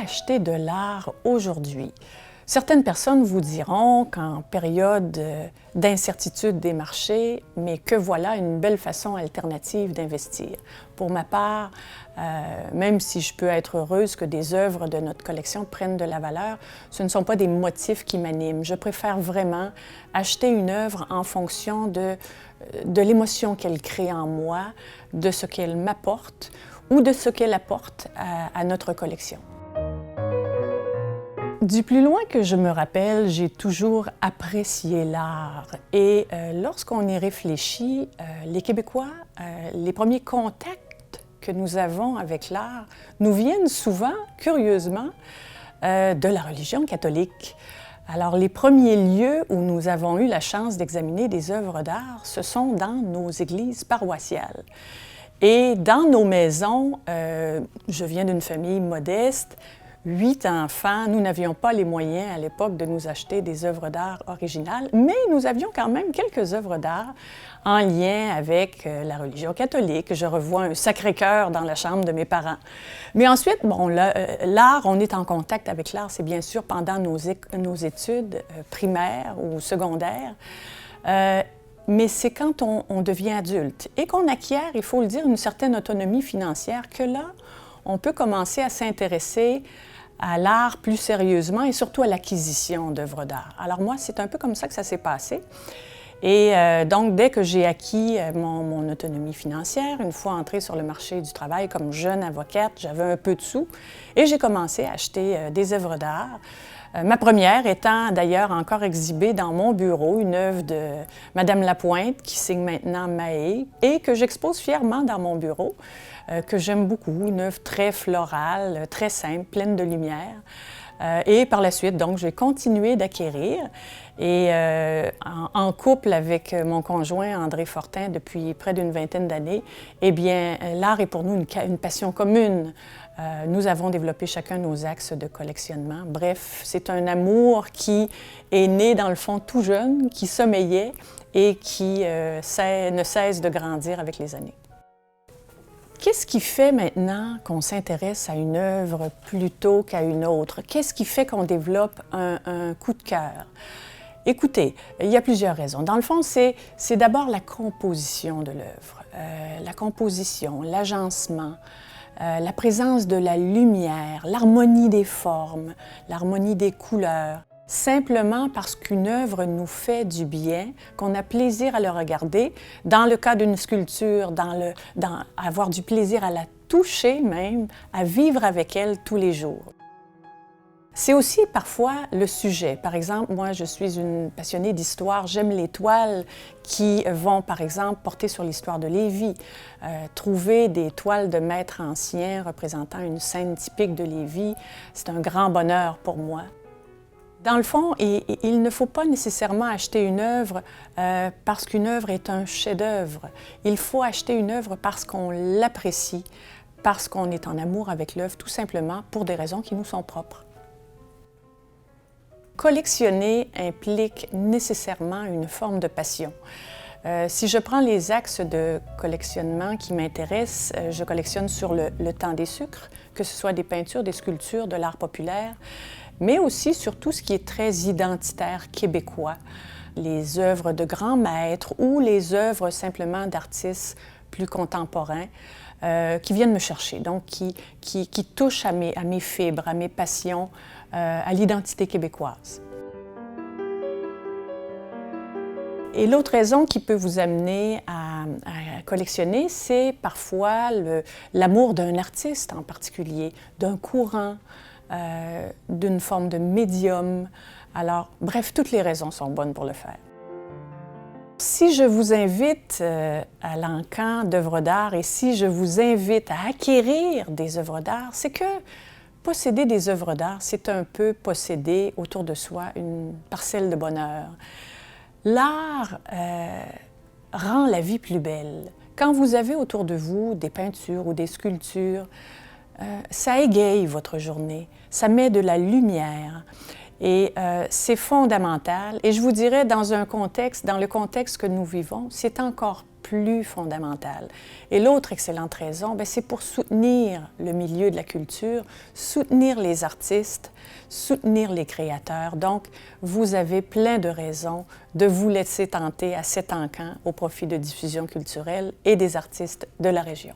acheter de l'art aujourd'hui? Certaines personnes vous diront qu'en période d'incertitude des marchés, mais que voilà une belle façon alternative d'investir. Pour ma part, même si je peux être heureuse que des œuvres de notre collection prennent de la valeur, ce ne sont pas des motifs qui m'animent. Je préfère vraiment acheter une œuvre en fonction de l'émotion qu'elle crée en moi, de ce qu'elle m'apporte ou de ce qu'elle apporte à notre collection. Du plus loin que je me rappelle, j'ai toujours apprécié l'art. Et lorsqu'on y réfléchit, les Québécois, les premiers contacts que nous avons avec l'art nous viennent souvent, curieusement, de la religion catholique. Alors, les premiers lieux où nous avons eu la chance d'examiner des œuvres d'art, ce sont dans nos églises paroissiales. Et dans nos maisons, je viens d'une famille modeste, 8 enfants, nous n'avions pas les moyens à l'époque de nous acheter des œuvres d'art originales, mais nous avions quand même quelques œuvres d'art en lien avec la religion catholique. Je revois un Sacré-Cœur dans la chambre de mes parents. Mais ensuite, bon, l'art, on est en contact avec l'art, c'est bien sûr pendant nos études primaires ou secondaires. Mais c'est quand on devient adulte et qu'on acquiert, il faut le dire, une certaine autonomie financière que là, on peut commencer à s'intéresser à l'art plus sérieusement et surtout à l'acquisition d'œuvres d'art. Alors moi, c'est un peu comme ça que ça s'est passé. Et donc, dès que j'ai acquis mon autonomie financière, une fois entrée sur le marché du travail comme jeune avocate, j'avais un peu de sous et j'ai commencé à acheter des œuvres d'art. Ma première étant d'ailleurs encore exhibée dans mon bureau, une œuvre de Madame Lapointe, qui signe maintenant Mahé, et que j'expose fièrement dans mon bureau, que j'aime beaucoup, une œuvre très florale, très simple, pleine de lumière. Et par la suite, donc, j'ai continué d'acquérir. Et en couple avec mon conjoint André Fortin depuis près d'une vingtaine d'années, eh bien, l'art est pour nous une passion commune. Nous avons développé chacun nos axes de collectionnement. Bref, c'est un amour qui est né dans le fond tout jeune, qui sommeillait et qui ne cesse de grandir avec les années. Qu'est-ce qui fait maintenant qu'on s'intéresse à une œuvre plutôt qu'à une autre? Qu'est-ce qui fait qu'on développe un coup de cœur? Écoutez, il y a plusieurs raisons. Dans le fond, c'est d'abord la composition de l'œuvre, la composition, l'agencement, la présence de la lumière, l'harmonie des formes, l'harmonie des couleurs. Simplement parce qu'une œuvre nous fait du bien, qu'on a plaisir à le regarder. Dans le cas d'une sculpture, avoir du plaisir à la toucher même, à vivre avec elle tous les jours. C'est aussi parfois le sujet. Par exemple, moi, je suis une passionnée d'histoire. J'aime les toiles qui vont, par exemple, porter sur l'histoire de Lévis. Trouver des toiles de maîtres anciens représentant une scène typique de Lévis, c'est un grand bonheur pour moi. Dans le fond, il ne faut pas nécessairement acheter une œuvre parce qu'une œuvre est un chef-d'œuvre. Il faut acheter une œuvre parce qu'on l'apprécie, parce qu'on est en amour avec l'œuvre, tout simplement pour des raisons qui nous sont propres. Collectionner implique nécessairement une forme de passion. Si je prends les axes de collectionnement qui m'intéressent, je collectionne sur le temps des sucres, que ce soit des peintures, des sculptures, de l'art populaire, mais aussi sur tout ce qui est très identitaire québécois, les œuvres de grands maîtres ou les œuvres simplement d'artistes plus contemporains qui viennent me chercher, donc qui touchent à mes fibres, à mes passions, à l'identité québécoise. Et l'autre raison qui peut vous amener à collectionner, c'est parfois l'amour d'un artiste en particulier, d'un courant, d'une forme de médium. Alors, bref, toutes les raisons sont bonnes pour le faire. Si je vous invite à l'encan d'œuvres d'art et si je vous invite à acquérir des œuvres d'art, c'est que posséder des œuvres d'art, c'est un peu posséder autour de soi une parcelle de bonheur. L'art rend la vie plus belle. Quand vous avez autour de vous des peintures ou des sculptures, ça égaye votre journée, ça met de la lumière. Et c'est fondamental. Et je vous dirais, dans le contexte que nous vivons, c'est encore plus fondamental. Et l'autre excellente raison, c'est pour soutenir le milieu de la culture, soutenir les artistes, soutenir les créateurs. Donc, vous avez plein de raisons de vous laisser tenter à cet encan au profit de diffusion culturelle et des artistes de la région.